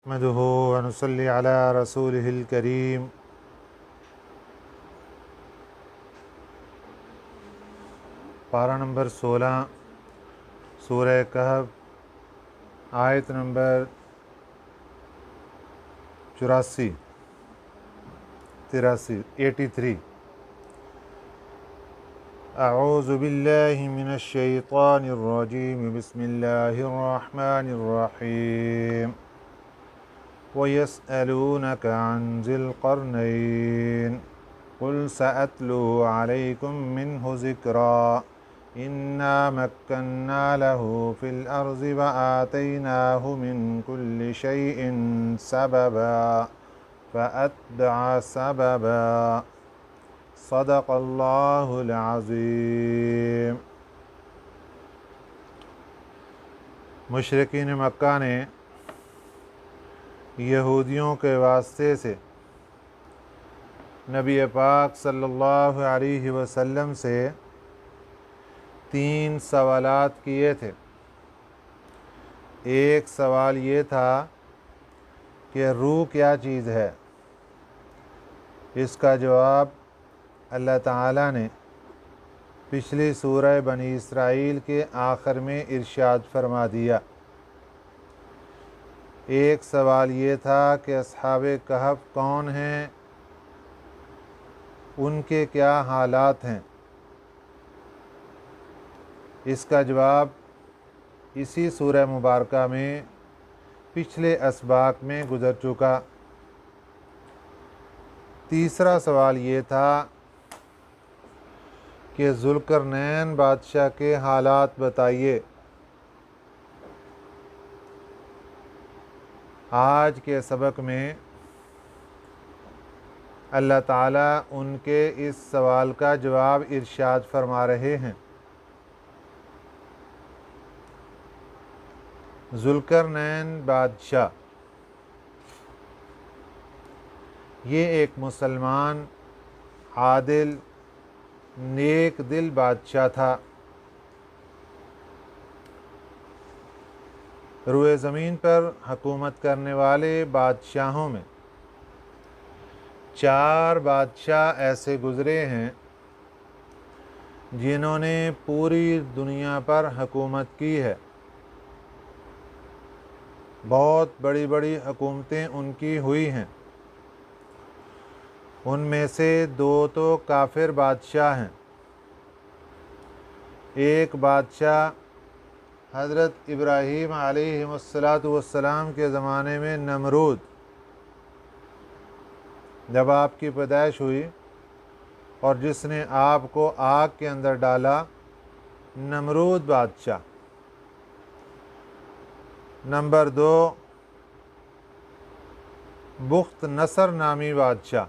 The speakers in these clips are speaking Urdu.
نحمدہ و نصلی علی رسولہ الکریم پارہ نمبر 16 سورہ کہف آیت نمبر 83 اعوذ باللہ من الشیطان الرجیم بسم اللہ الرحمن الرحیم وَيَسْأَلُونَكَ عَنْ ذِي الْقَرْنَيْنِ قُلْ سَأَتْلُو عَلَيْكُمْ مِنْهُ ذِكْرًا إِنَّا مَكَّنَّا لَهُ فِي الْأَرْضِ وَآتَيْنَاهُ مِنْ كُلِّ شَيْءٍ سَبَبًا فَأَتْبَعَ سَبَبًا صدق اللہ العظیم۔ مشرکین مکہ نے یہودیوں کے واسطے سے نبی پاک صلی اللہ علیہ وسلم سے 3 سوالات کیے تھے۔ ایک سوال یہ تھا کہ روح کیا چیز ہے؟ اس کا جواب اللہ تعالیٰ نے پچھلی سورہ بنی اسرائیل کے آخر میں ارشاد فرما دیا۔ ایک سوال یہ تھا کہ اصحاب کہف کون ہیں، ان کے کیا حالات ہیں؟ اس کا جواب اسی سورہ مبارکہ میں پچھلے اسباق میں گزر چکا۔ تیسرا سوال یہ تھا کہ ذوالقرنین بادشاہ کے حالات بتائیے۔ آج کے سبق میں اللہ تعالیٰ ان کے اس سوال کا جواب ارشاد فرما رہے ہیں۔ ذوالقرنین بادشاہ یہ ایک مسلمان عادل نیک دل بادشاہ تھا۔ روئے زمین پر حکومت کرنے والے بادشاہوں میں 4 بادشاہ ایسے گزرے ہیں جنہوں نے پوری دنیا پر حکومت کی ہے۔ بہت بڑی بڑی حکومتیں ان کی ہوئی ہیں۔ ان میں سے 2 تو کافر بادشاہ ہیں۔ ایک بادشاہ حضرت ابراہیم علیہ السلام کے زمانے میں نمرود، جب آپ کی پیدائش ہوئی اور جس نے آپ کو آگ کے اندر ڈالا، نمرود بادشاہ۔ نمبر 2 بخت نصر نامی بادشاہ۔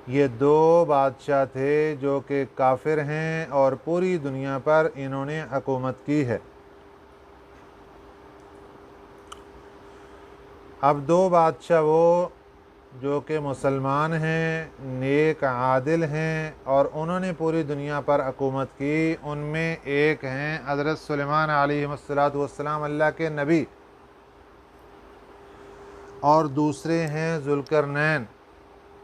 یہ 2 بادشاہ تھے جو کہ کافر ہیں اور پوری دنیا پر انہوں نے حکومت کی ہے۔ اب 2 بادشاہ وہ جو کہ مسلمان ہیں، نیک عادل ہیں اور انہوں نے پوری دنیا پر حکومت کی، ان میں ایک ہیں حضرت سلیمان علیہ السلام اللہ کے نبی، اور دوسرے ہیں ذوالقرنین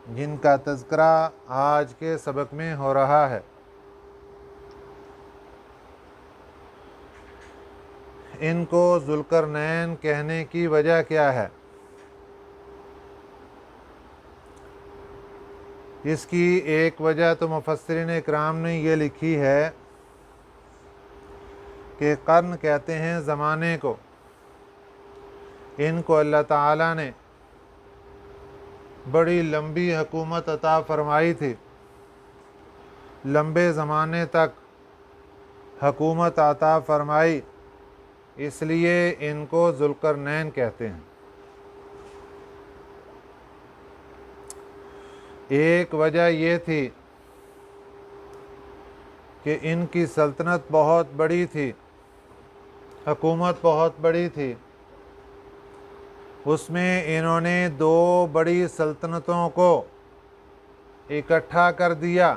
جن کا تذکرہ آج کے سبق میں ہو رہا ہے۔ ان کو ذوالقرنین کہنے کی وجہ کیا ہے؟ اس کی ایک وجہ تو مفسرین اکرام نے یہ لکھی ہے کہ قرن کہتے ہیں زمانے کو۔ ان کو اللہ تعالیٰ نے بڑی لمبی حکومت عطا فرمائی تھی، لمبے زمانے تک حکومت عطا فرمائی، اس لیے ان کو ذوالقرنین کہتے ہیں۔ ایک وجہ یہ تھی کہ ان کی سلطنت بہت بڑی تھی، حکومت بہت بڑی تھی، اس میں انہوں نے 2 بڑی سلطنتوں کو اکٹھا کر دیا،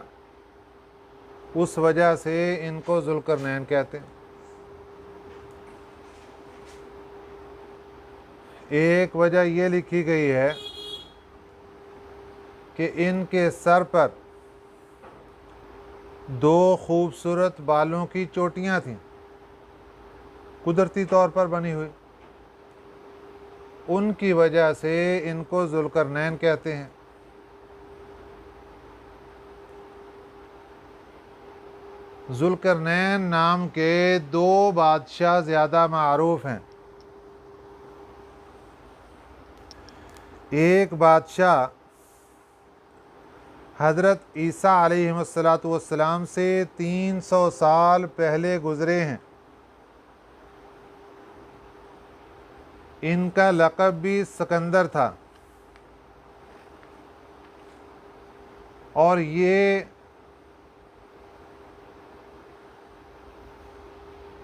اس وجہ سے ان کو ذوالقرنین کہتے ہیں۔ ایک وجہ یہ لکھی گئی ہے کہ ان کے سر پر 2 خوبصورت بالوں کی چوٹیاں تھیں، قدرتی طور پر بنی ہوئی، ان کی وجہ سے ان کو ذوالقرنین کہتے ہیں۔ ذوالقرنین نام کے 2 بادشاہ زیادہ معروف ہیں۔ ایک بادشاہ حضرت عیسیٰ علیہ السلام سے 300 سال پہلے گزرے ہیں۔ ان کا لقب بھی سکندر تھا، اور یہ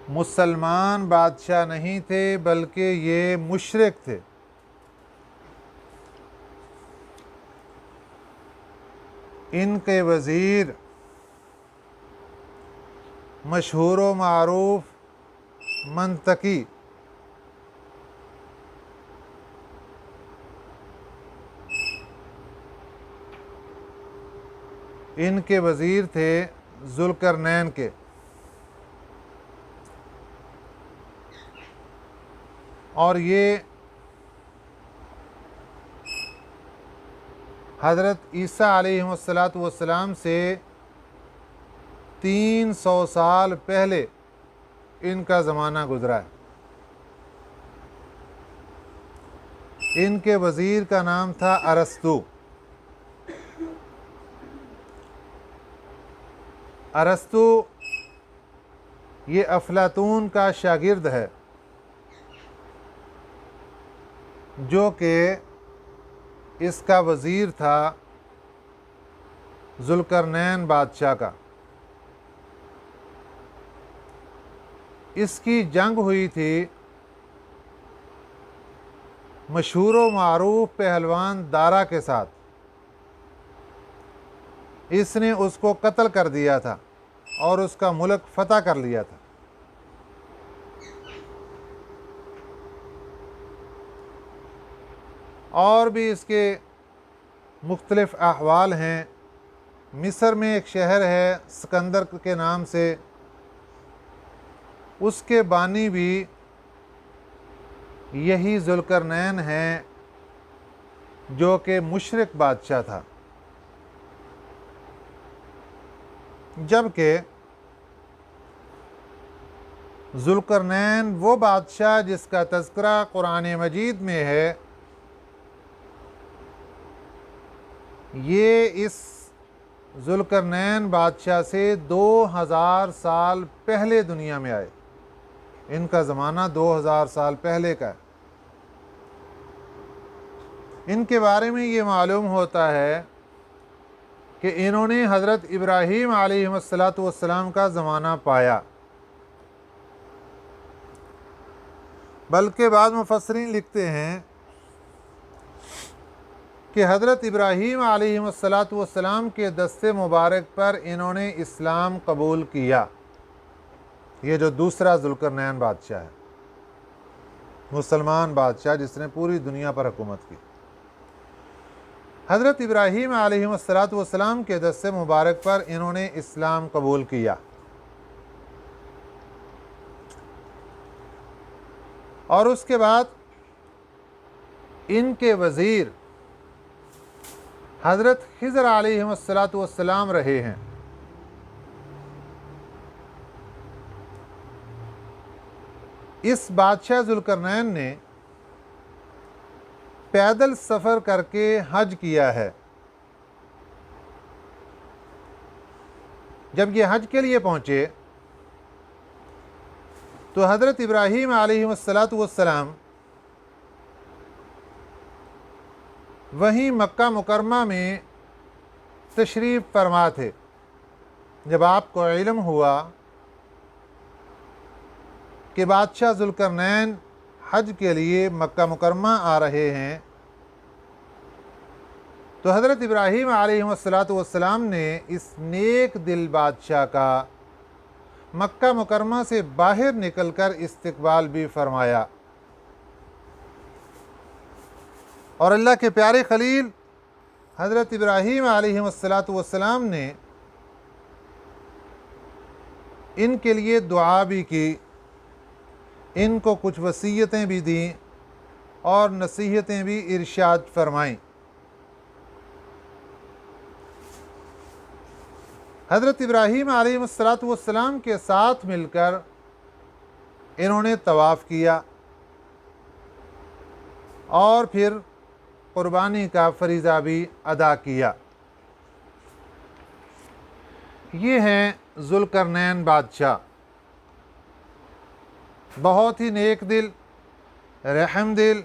مسلمان بادشاہ نہیں تھے بلکہ یہ مشرک تھے۔ ان کے وزیر مشہور و معروف منطقی ان کے وزیر تھے ذوالقرنین کے، اور یہ حضرت عیسیٰ علیہ السلام سے 300 سال پہلے ان کا زمانہ گزرا ہے۔ ان کے وزیر کا نام تھا ارسطو۔ ارسطو یہ افلاطون کا شاگرد ہے، جو کہ اس کا وزیر تھا ذوالقرنین بادشاہ کا۔ اس کی جنگ ہوئی تھی مشہور و معروف پہلوان دارا کے ساتھ۔ اس نے اس کو قتل کر دیا تھا اور اس کا ملک فتح کر لیا تھا۔ اور بھی اس کے مختلف احوال ہیں۔ مصر میں ایک شہر ہے سکندر کے نام سے، اس کے بانی بھی یہی ذوالقرنین ہیں، جو کہ مشرک بادشاہ تھا۔ جبکہ ذوالقرنین وہ بادشاہ جس کا تذکرہ قرآن مجید میں ہے، یہ اس ذوالقرنین بادشاہ سے 2000 سال پہلے دنیا میں آئے۔ ان کا زمانہ 2000 سال پہلے کا ہے۔ ان کے بارے میں یہ معلوم ہوتا ہے کہ انہوں نے حضرت ابراہیم علیہ السلام کا زمانہ پایا، بلکہ بعض مفسرین لکھتے ہیں کہ حضرت ابراہیم علیہ السلام کے دست مبارک پر انہوں نے اسلام قبول کیا۔ یہ جو دوسرا ذوالقرنین بادشاہ ہے، مسلمان بادشاہ جس نے پوری دنیا پر حکومت کی، حضرت ابراہیم علیہ السلام کے دست مبارک پر انہوں نے اسلام قبول کیا۔ اور اس کے بعد ان کے وزیر حضرت خضر علیہ السلام رہے ہیں۔ اس بادشاہ ذوالقرنین نے پیدل سفر کر کے حج کیا ہے۔ جب یہ حج کے لیے پہنچے تو حضرت ابراہیم علیہ السلام وہیں مکہ مکرمہ میں تشریف فرما تھے۔ جب آپ کو علم ہوا کہ بادشاہ ذوالقرنین حج کے لیے مکہ مکرمہ آ رہے ہیں، تو حضرت ابراہیم علیہ السلام نے اس نیک دل بادشاہ کا مکہ مکرمہ سے باہر نکل کر استقبال بھی فرمایا۔ اور اللہ کے پیارے خلیل حضرت ابراہیم علیہ السلام نے ان کے لیے دعا بھی کی، ان کو کچھ وصیتیں بھی دیں اور نصیحتیں بھی ارشاد فرمائیں۔ حضرت ابراہیم علیہ السلام کے ساتھ مل کر انہوں نے طواف کیا اور پھر قربانی کا فریضہ بھی ادا کیا۔ یہ ہیں ذوالقرنین بادشاہ، بہت ہی نیک دل، رحم دل،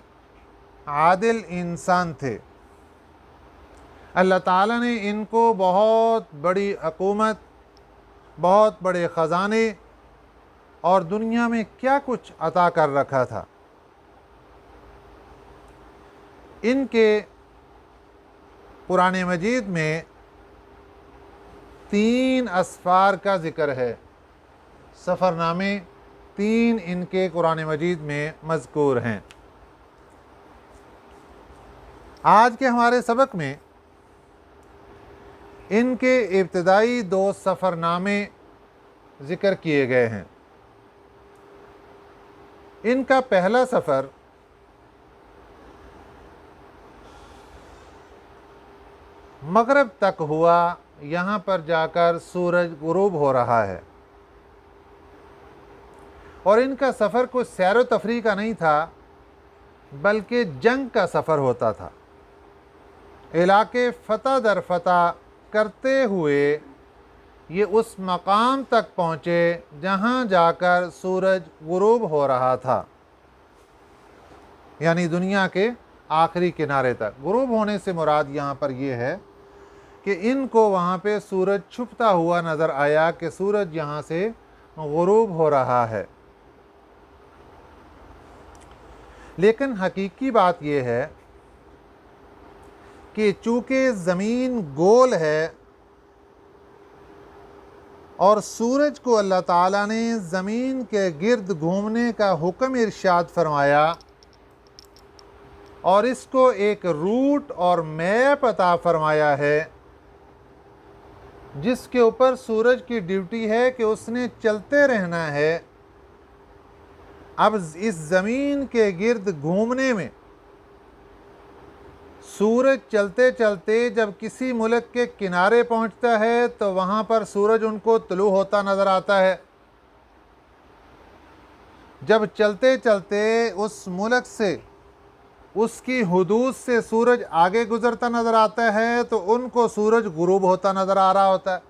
عادل انسان تھے۔ اللہ تعالیٰ نے ان کو بہت بڑی حکومت، بہت بڑے خزانے اور دنیا میں کیا کچھ عطا کر رکھا تھا۔ ان کے قرآن مجید میں 3 اسفار کا ذکر ہے، سفر نامے 3 ان کے قرآن مجید میں مذکور ہیں۔ آج کے ہمارے سبق میں ان کے ابتدائی 2 سفر نامے ذکر کیے گئے ہیں۔ ان کا پہلا سفر مغرب تک ہوا، یہاں پر جا کر سورج غروب ہو رہا ہے، اور ان کا سفر کوئی سیر و تفریح کا نہیں تھا بلکہ جنگ کا سفر ہوتا تھا۔ علاقے فتح در فتح کرتے ہوئے یہ اس مقام تک پہنچے جہاں جا کر سورج غروب ہو رہا تھا، یعنی دنیا کے آخری کنارے تک۔ غروب ہونے سے مراد یہاں پر یہ ہے کہ ان کو وہاں پہ سورج چھپتا ہوا نظر آیا کہ سورج یہاں سے غروب ہو رہا ہے۔ لیکن حقیقی بات یہ ہے کہ چونکہ زمین گول ہے اور سورج کو اللہ تعالیٰ نے زمین کے گرد گھومنے کا حکم ارشاد فرمایا اور اس کو ایک روٹ اور میپ عطا فرمایا ہے جس کے اوپر سورج کی ڈیوٹی ہے کہ اس نے چلتے رہنا ہے۔ اب اس زمین کے گرد گھومنے میں سورج چلتے چلتے جب کسی ملک کے کنارے پہنچتا ہے تو وہاں پر سورج ان کو طلوع ہوتا نظر آتا ہے۔ جب چلتے چلتے اس ملک سے، اس کی حدود سے سورج آگے گزرتا نظر آتا ہے تو ان کو سورج غروب ہوتا نظر آ رہا ہوتا ہے۔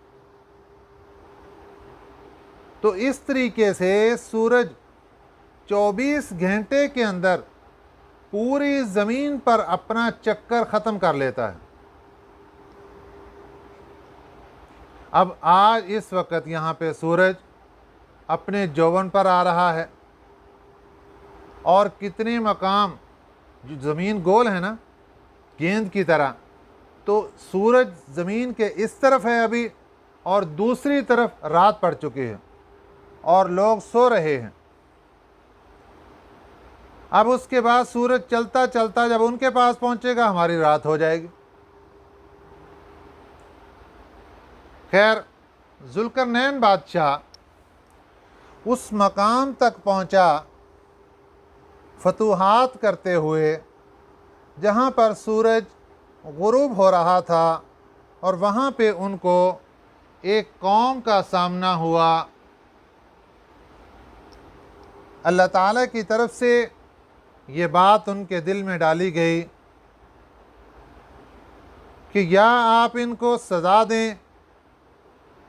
تو اس طریقے سے سورج 24 گھنٹے کے اندر پوری زمین پر اپنا چکر ختم کر لیتا ہے۔ اب آج اس وقت یہاں پہ سورج اپنے جوون پر آ رہا ہے، اور کتنے مقام، جو زمین گول ہے نا گیند کی طرح، تو سورج زمین کے اس طرف ہے ابھی اور دوسری طرف رات پڑ چکی ہے اور لوگ سو رہے ہیں۔ اب اس کے بعد سورج چلتا چلتا جب ان کے پاس پہنچے گا ہماری رات ہو جائے گی۔ خیر، ذوالقرنین بادشاہ اس مقام تک پہنچا فتوحات کرتے ہوئے جہاں پر سورج غروب ہو رہا تھا، اور وہاں پہ ان کو ایک قوم کا سامنا ہوا۔ اللہ تعالیٰ کی طرف سے یہ بات ان کے دل میں ڈالی گئی کہ یا آپ ان کو سزا دیں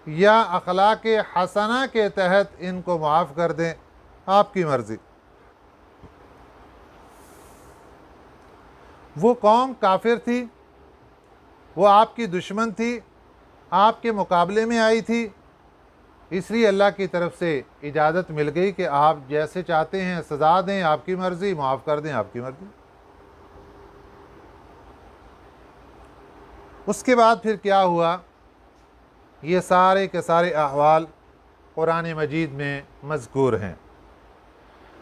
یا اخلاق حسنہ کے تحت ان کو معاف کر دیں، آپ کی مرضی۔ وہ قوم کافر تھی، وہ آپ کی دشمن تھی، آپ کے مقابلے میں آئی تھی، اس لیے اللہ کی طرف سے اجازت مل گئی کہ آپ جیسے چاہتے ہیں سزا دیں، آپ کی مرضی، معاف کر دیں، آپ کی مرضی۔ اس کے بعد پھر کیا ہوا، یہ سارے کے سارے احوال قرآن مجید میں مذکور ہیں۔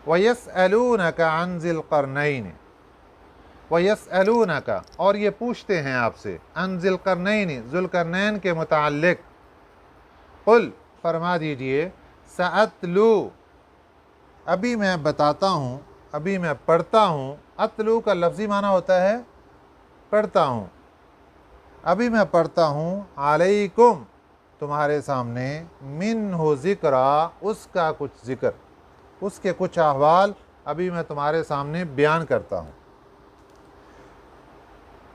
وَيَسْأَلُونَكَ عَنْ ذِي الْقَرْنَيْنِ وَيَسْأَلُونَكَ اور یہ پوچھتے ہیں آپ سے عن ذی القرنین ذوالقرنین کے متعلق، قل فرما دیجئے سأتلو ابھی میں بتاتا ہوں، ابھی میں پڑھتا ہوں، اتلو کا لفظی معنی ہوتا ہے پڑھتا ہوں، ابھی میں پڑھتا ہوں علیکم تمہارے سامنے منہ ذکرا اس کا کچھ ذکر، اس کے کچھ احوال ابھی میں تمہارے سامنے بیان کرتا ہوں۔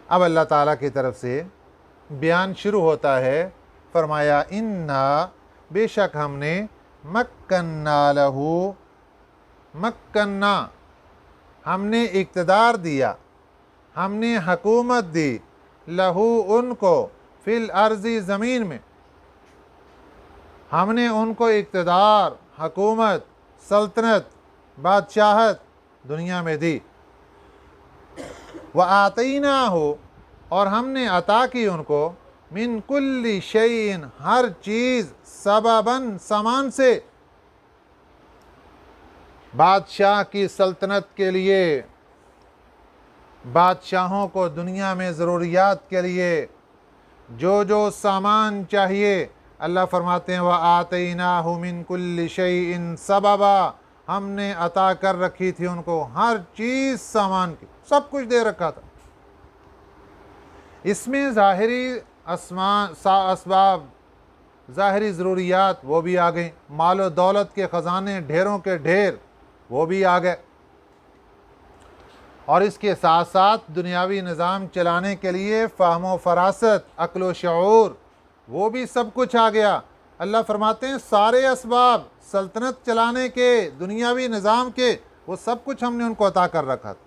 اب اللہ تعالیٰ کی طرف سے بیان شروع ہوتا ہے، فرمایا انا بے شک ہم نے مکننا لہو مکننا ہم نے اقتدار دیا، ہم نے حکومت دی، لہو ان کو، فی الارض زمین میں، ہم نے ان کو اقتدار، حکومت، سلطنت، بادشاہت دنیا میں دی، وَآتَيْنَاهُ اور ہم نے عطا کی ان کو، من کل شیء ہر چیز، سبباً سامان سے، بادشاہ کی سلطنت کے لیے، بادشاہوں کو دنیا میں ضروریات کے لیے جو جو سامان چاہیے، اللہ فرماتے ہیں وَآتَيْنَاهُ مِن كُلِّ شَيْءٍ سَبَبًا ہم نے عطا کر رکھی تھی ان کو ہر چیز سامان کی، سب کچھ دے رکھا تھا۔ اس میں ظاہری اسباب، ظاہری ضروریات وہ بھی آ گئیں، مال و دولت کے خزانے ڈھیروں کے ڈھیر وہ بھی آ گئے، اور اس کے ساتھ ساتھ دنیاوی نظام چلانے کے لیے فہم و فراست، عقل و شعور وہ بھی سب کچھ آ گیا۔ اللہ فرماتے ہیں سارے اسباب سلطنت چلانے کے، دنیاوی نظام کے، وہ سب کچھ ہم نے ان کو عطا کر رکھا تھا۔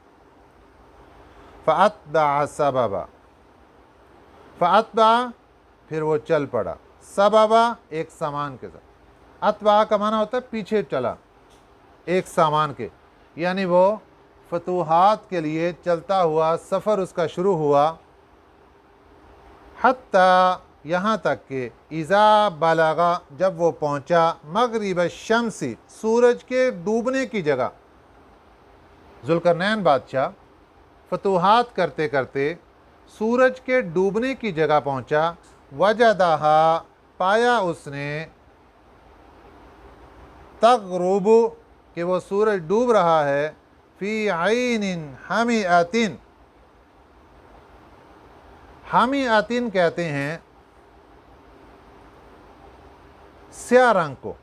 فَأَتْبَعَ سَبَبًا فَأَتْبَعَ پھر وہ چل پڑا، سببا ایک سامان کے ساتھ، اتبع کا معنی ہوتا ہے پیچھے چلا ایک سامان کے، یعنی وہ فتوحات کے لیے چلتا ہوا سفر اس کا شروع ہوا، حتیٰ یہاں تک کہ اذا بلغا جب وہ پہنچا مغرب الشمس سورج کے ڈوبنے کی جگہ، ذوالقرنین بادشاہ فتوحات کرتے کرتے سورج کے ڈوبنے کی جگہ پہنچا، وجدہا پایا اس نے، تغرب کہ وہ سورج ڈوب رہا ہے، فی عین حمیۃ، حمیۃ کہتے ہیں سیاہ رنگ کو،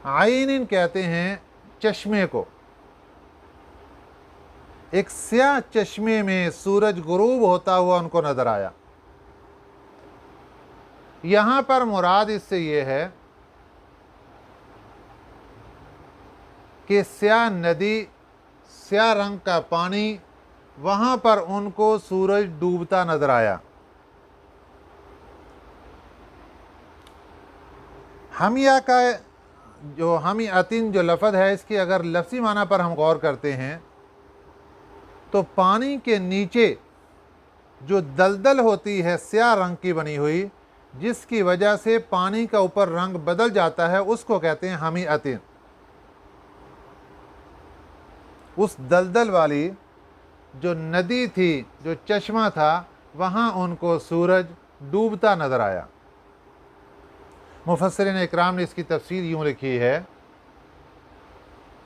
عین کہتے ہیں چشمے کو، ایک سیاہ چشمے میں سورج غروب ہوتا ہوا ان کو نظر آیا۔ یہاں پر مراد اس سے یہ ہے کہ سیاہ ندی، سیاہ رنگ کا پانی، وہاں پر ان کو سورج ڈوبتا نظر آیا۔ حمیہ کا جو حمیۃ جو لفظ ہے، اس کی اگر لفظی معنی پر ہم غور کرتے ہیں تو پانی کے نیچے جو دلدل ہوتی ہے سیاہ رنگ کی بنی ہوئی، جس کی وجہ سے پانی کا اوپر رنگ بدل جاتا ہے، اس کو کہتے ہیں حمیۃ۔ اس دلدل والی جو ندی تھی، جو چشمہ تھا، وہاں ان کو سورج ڈوبتا نظر آیا۔ مفسرین اکرام نے اس کی تفسیر یوں لکھی ہے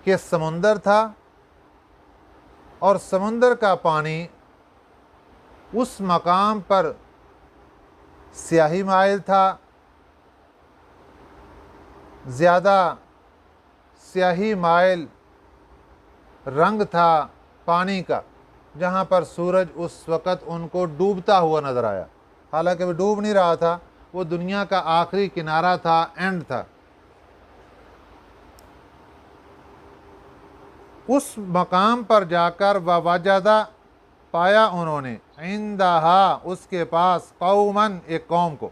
کہ سمندر تھا اور سمندر کا پانی اس مقام پر سیاہی مائل تھا، زیادہ سیاہی مائل رنگ تھا پانی کا، جہاں پر سورج اس وقت ان کو ڈوبتا ہوا نظر آیا، حالانکہ وہ ڈوب نہیں رہا تھا، وہ دنیا کا آخری کنارہ تھا، اینڈ تھا۔ اس مقام پر جا کر وجدہ پایا انہوں نے، عندہا اس کے پاس، قوماً ایک قوم کو،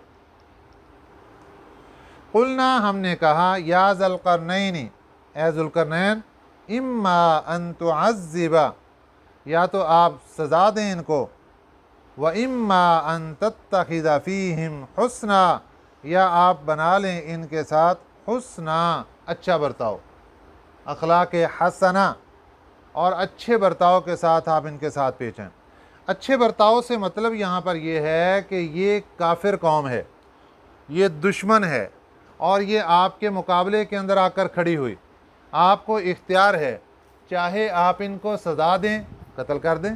قلنا ہم نے کہا، یا ذا القرنین اے ذوالقرنین، اما ان تعذب یا تو آپ سزا دیں ان کو، وَإِمَّا أَن تَتَّخِذَ فِيهِمْ حُسْنًا یا آپ بنا لیں ان کے ساتھ حسنہ اچھا برتاؤ، اخلاق حسنہ، اور اچھے برتاؤ کے ساتھ آپ ان کے ساتھ پیش آئیں۔ اچھے برتاؤ سے مطلب یہاں پر یہ ہے کہ یہ کافر قوم ہے، یہ دشمن ہے، اور یہ آپ کے مقابلے کے اندر آ کر کھڑی ہوئی۔ آپ کو اختیار ہے، چاہے آپ ان کو سزا دیں، قتل کر دیں،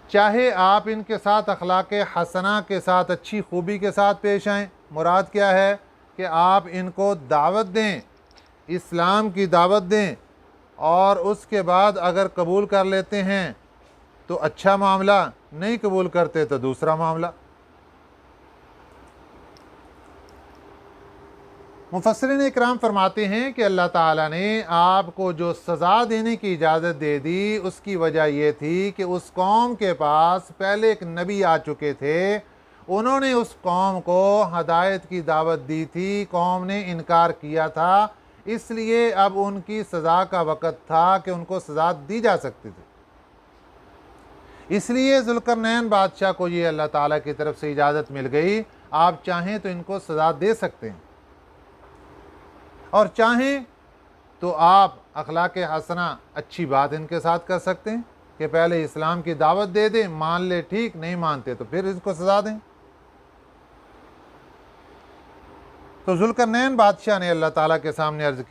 چاہے آپ ان کے ساتھ اخلاق حسنہ کے ساتھ، اچھی خوبی کے ساتھ پیش آئیں۔ مراد کیا ہے کہ آپ ان کو دعوت دیں، اسلام کی دعوت دیں، اور اس کے بعد اگر قبول کر لیتے ہیں تو اچھا معاملہ، نہیں قبول کرتے تو دوسرا معاملہ۔ مفسرین اکرام فرماتے ہیں کہ اللہ تعالیٰ نے آپ کو جو سزا دینے کی اجازت دے دی، اس کی وجہ یہ تھی کہ اس قوم کے پاس پہلے ایک نبی آ چکے تھے، انہوں نے اس قوم کو ہدایت کی دعوت دی تھی، قوم نے انکار کیا تھا، اس لیے اب ان کی سزا کا وقت تھا کہ ان کو سزا دی جا سکتی تھی۔ اس لیے ذوالقرنین بادشاہ کو یہ اللہ تعالیٰ کی طرف سے اجازت مل گئی، آپ چاہیں تو ان کو سزا دے سکتے ہیں، اور چاہیں تو آپ اخلاق حسنہ، اچھی بات ان کے ساتھ کر سکتے ہیں کہ پہلے اسلام کی دعوت دے دیں، مان لے ٹھیک، نہیں مانتے تو پھر اس کو سزا دیں۔ تو ذوالقرنین بادشاہ نے اللہ تعالیٰ کے سامنے عرض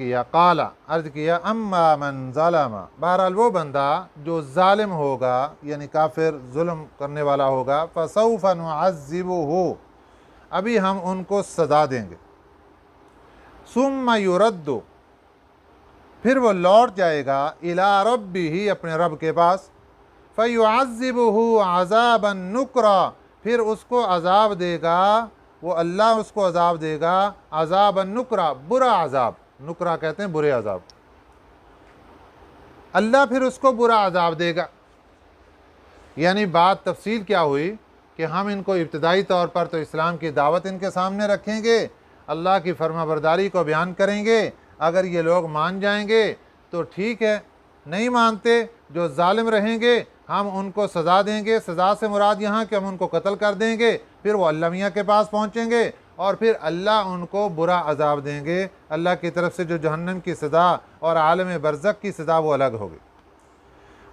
کیا اما من ظلم، بہرحال وہ بندہ جو ظالم ہوگا، یعنی کافر، ظلم کرنے والا ہوگا، فسوف نعذبہ، ابھی ہم ان کو سزا دیں گے، ثم یرد، پھر وہ لوٹ جائے گا، الی ربہ، اپنے رب کے پاس، فیعذبہ عذابا نکرا، پھر اس کو عذاب دے گا، وہ اللہ اس کو عذاب دے گا، عذابا نکرا، برا عذاب، نکرا کہتے ہیں برے عذاب، اللہ پھر اس کو برا عذاب دے گا۔ یعنی بات تفصیل کیا ہوئی کہ ہم ان کو ابتدائی طور پر تو اسلام کی دعوت ان کے سامنے رکھیں گے، اللہ کی فرما برداری کو بیان کریں گے، اگر یہ لوگ مان جائیں گے تو ٹھیک ہے، نہیں مانتے، جو ظالم رہیں گے ہم ان کو سزا دیں گے، سزا سے مراد یہاں کہ ہم ان کو قتل کر دیں گے، پھر وہ اللہ میاں کے پاس پہنچیں گے، اور پھر اللہ ان کو برا عذاب دیں گے، اللہ کی طرف سے جو جہنم کی سزا اور عالم برزخ کی سزا وہ الگ ہوگی۔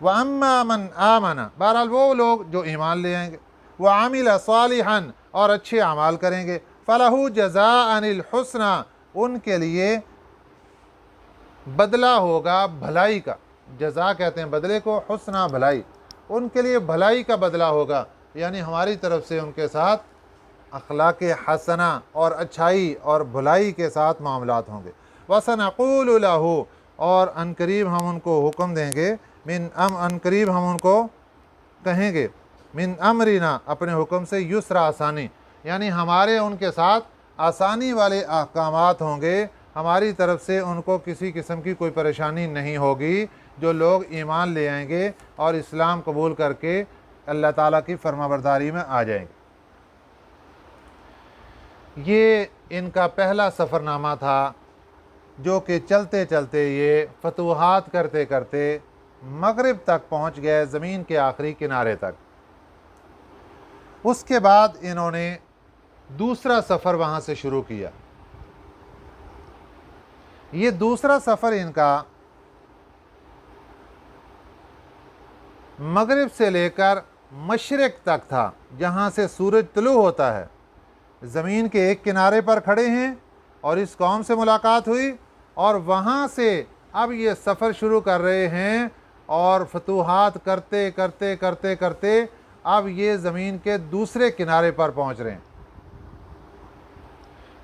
وَأَمَّا مَنْ آمَنَ، بہرحال وہ لوگ جو ایمان لے آئیں گے، وَعَمِلَ صَالِحًا، اور اچھے اعمال کریں گے، فَلَهُ جَزَاءً الْحُسْنَى، ان کے لیے بدلہ ہوگا بھلائی کا، جزا کہتے ہیں بدلے کو، حسنہ بھلائی، ان کے لیے بھلائی کا بدلہ ہوگا، یعنی ہماری طرف سے ان کے ساتھ اخلاق حسنہ اور اچھائی اور بھلائی کے ساتھ معاملات ہوں گے۔ وَسَنَقُولُ لَهُ، اور عنقریب ہم ان کو حکم دیں گے، عنقریب ہم ان کو کہیں گے، من امرنا، اپنے حکم سے، یسرا، آسانی، یعنی ہمارے ان کے ساتھ آسانی والے احکامات ہوں گے، ہماری طرف سے ان کو کسی قسم کی کوئی پریشانی نہیں ہوگی، جو لوگ ایمان لے آئیں گے اور اسلام قبول کر کے اللہ تعالیٰ کی فرما برداری میں آ جائیں گے۔ یہ ان کا پہلا سفر نامہ تھا، جو کہ چلتے چلتے یہ فتوحات کرتے کرتے مغرب تک پہنچ گئے، زمین کے آخری کنارے تک۔ اس کے بعد انہوں نے دوسرا سفر وہاں سے شروع کیا۔ یہ دوسرا سفر ان کا مغرب سے لے کر مشرق تک تھا، جہاں سے سورج طلوع ہوتا ہے۔ زمین کے ایک کنارے پر کھڑے ہیں اور اس قوم سے ملاقات ہوئی، اور وہاں سے اب یہ سفر شروع کر رہے ہیں، اور فتوحات کرتے کرتے کرتے کرتے اب یہ زمین کے دوسرے کنارے پر پہنچ رہے ہیں۔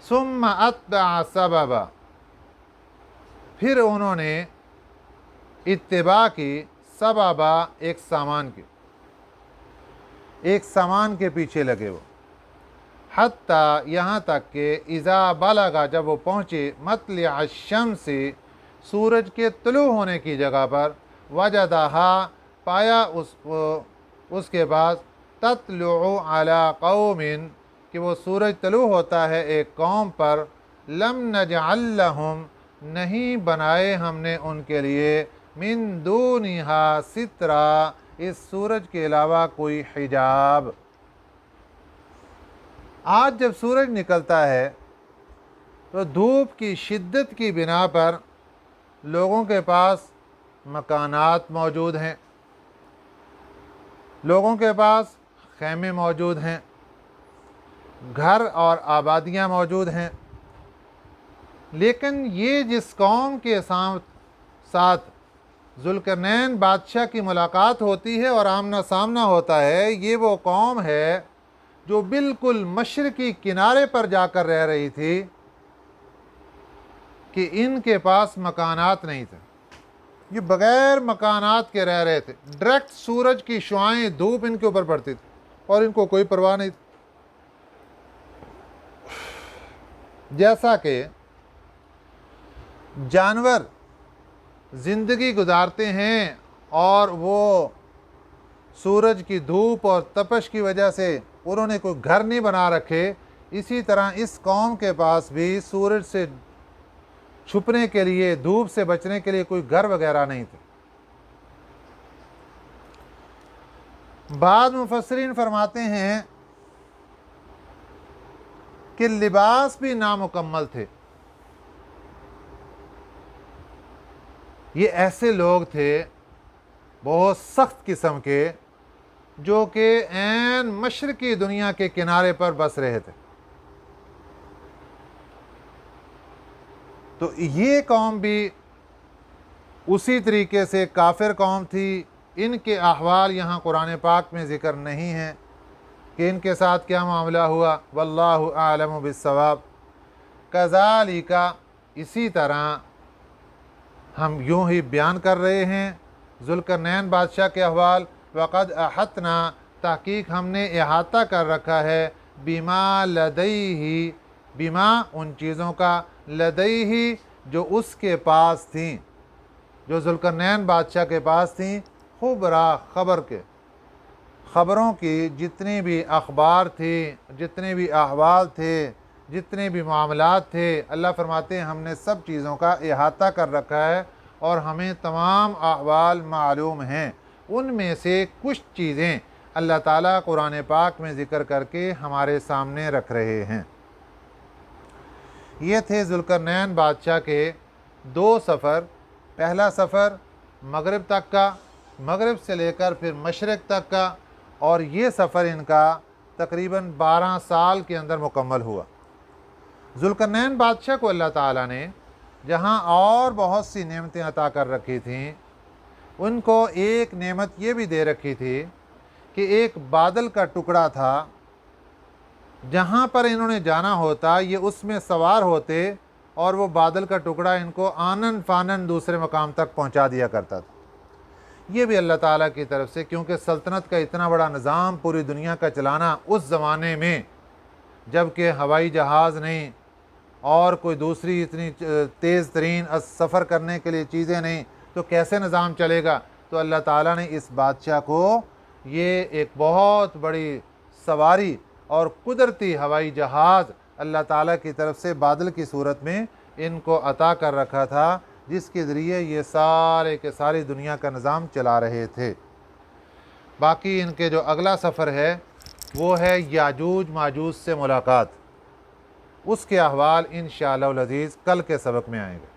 ثم اتبع سببا، پھر انہوں نے اتباع کی، سببا، ایک سامان کے پیچھے لگے وہ، حتیٰ، یہاں تک کہ اذا بلغ، جب وہ پہنچے، مطلع الشمس، سورج کے طلوع ہونے کی جگہ پر، وجدہا، پایا اس کے بعد، تطلع علی قوم، کہ وہ سورج طلوع ہوتا ہے ایک قوم پر، لم نجعل لہم، نہیں بنائے ہم نے ان کے لیے، من دونہا سترا، اس سورج کے علاوہ کوئی حجاب۔ آج جب سورج نکلتا ہے تو دھوپ کی شدت کی بنا پر لوگوں کے پاس مکانات موجود ہیں، لوگوں کے پاس خیمے موجود ہیں، گھر اور آبادیاں موجود ہیں، لیکن یہ جس قوم کے ساتھ ذوالقرنین بادشاہ کی ملاقات ہوتی ہے اور آمنا سامنا ہوتا ہے، یہ وہ قوم ہے جو بالکل مشرقی کنارے پر جا کر رہ رہی تھی کہ ان کے پاس مکانات نہیں تھے، یہ بغیر مکانات کے رہ رہے تھے، ڈائریکٹ سورج کی شعاعیں دھوپ ان کے اوپر پڑتی تھی اور ان کو کوئی پرواہ نہیں تھی۔ جیسا کہ جانور زندگی گزارتے ہیں اور وہ سورج کی دھوپ اور تپش کی وجہ سے انہوں نے کوئی گھر نہیں بنا رکھے، اسی طرح اس قوم کے پاس بھی سورج سے چھپنے کے لیے، دھوپ سے بچنے کے لیے کوئی گھر وغیرہ نہیں تھے۔ بعض مفسرین فرماتے ہیں کہ لباس بھی نامکمل تھے۔ یہ ایسے لوگ تھے بہت سخت قسم کے، جو کہ عین مشرقی دنیا کے کنارے پر بس رہے تھے۔ تو یہ قوم بھی اسی طریقے سے کافر قوم تھی۔ ان کے احوال یہاں قرآن پاک میں ذکر نہیں ہیں کہ ان کے ساتھ کیا معاملہ ہوا، واللہ اعلم بالصواب۔ کذالک، اسی طرح ہم یوں ہی بیان کر رہے ہیں ذوالقرنین بادشاہ کے احوال۔ وقد احطنا، تحقیق ہم نے احاطہ کر رکھا ہے، بما لدیہ، بما ان چیزوں کا، لدیہ جو اس کے پاس تھیں، جو ذوالقرنین بادشاہ کے پاس تھیں، خبرا، خبر کے، خبروں کی جتنی بھی اخبار تھی، جتنے بھی احوال تھے، جتنے بھی معاملات تھے، اللہ فرماتے ہیں ہم نے سب چیزوں کا احاطہ کر رکھا ہے اور ہمیں تمام احوال معلوم ہیں۔ ان میں سے کچھ چیزیں اللہ تعالیٰ قرآن پاک میں ذکر کر کے ہمارے سامنے رکھ رہے ہیں۔ یہ تھے ذوالقرنین بادشاہ کے 2 سفر۔ پہلا سفر مغرب تک کا، مغرب سے لے کر پھر مشرق تک کا، اور یہ سفر ان کا تقریباً 12 سال کے اندر مکمل ہوا۔ ذوالقرنین بادشاہ کو اللہ تعالیٰ نے جہاں اور بہت سی نعمتیں عطا کر رکھی تھیں، ان کو ایک نعمت یہ بھی دے رکھی تھی کہ ایک بادل کا ٹکڑا تھا، جہاں پر انہوں نے جانا ہوتا یہ اس میں سوار ہوتے اور وہ بادل کا ٹکڑا ان کو آنن فانن دوسرے مقام تک پہنچا دیا کرتا تھا۔ یہ بھی اللہ تعالیٰ کی طرف سے، کیونکہ سلطنت کا اتنا بڑا نظام پوری دنیا کا چلانا اس زمانے میں، جب کہ ہوائی جہاز نہیں اور کوئی دوسری اتنی تیز ترین سفر کرنے کے لیے چیزیں نہیں، تو کیسے نظام چلے گا؟ تو اللہ تعالیٰ نے اس بادشاہ کو یہ ایک بہت بڑی سواری اور قدرتی ہوائی جہاز اللہ تعالیٰ کی طرف سے بادل کی صورت میں ان کو عطا کر رکھا تھا، جس کے ذریعے یہ سارے کے ساری دنیا کا نظام چلا رہے تھے۔ باقی ان کے جو اگلا سفر ہے وہ ہے یاجوج ماجوج سے ملاقات، اس کے احوال انشاءاللہ العزیز کل کے سبق میں آئیں گے۔